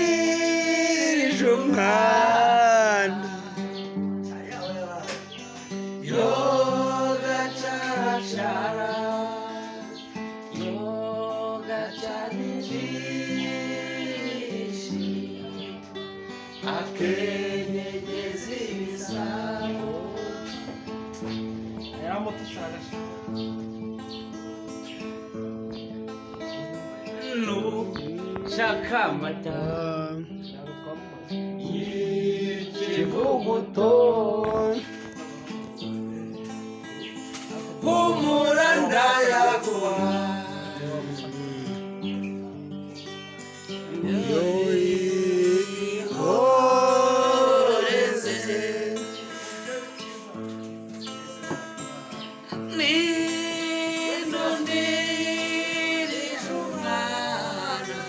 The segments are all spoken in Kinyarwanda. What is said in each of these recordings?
ndundirije umwana yoga carashara yoga canijishi akenyegeza ibisabo shakamata ikivuguto humura ndayaguha ihoreze nindundirije umwana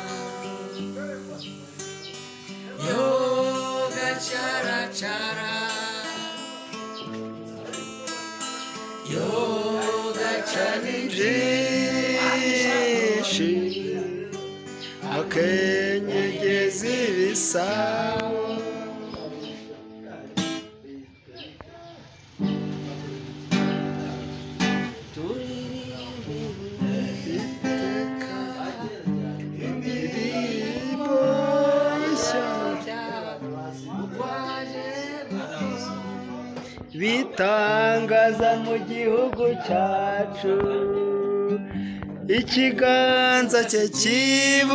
yoga caracara yoga byinshi akenyegeza ibisabo indirimbo nshya bitangaza mu gihugu cyacu ikiganza cye kibu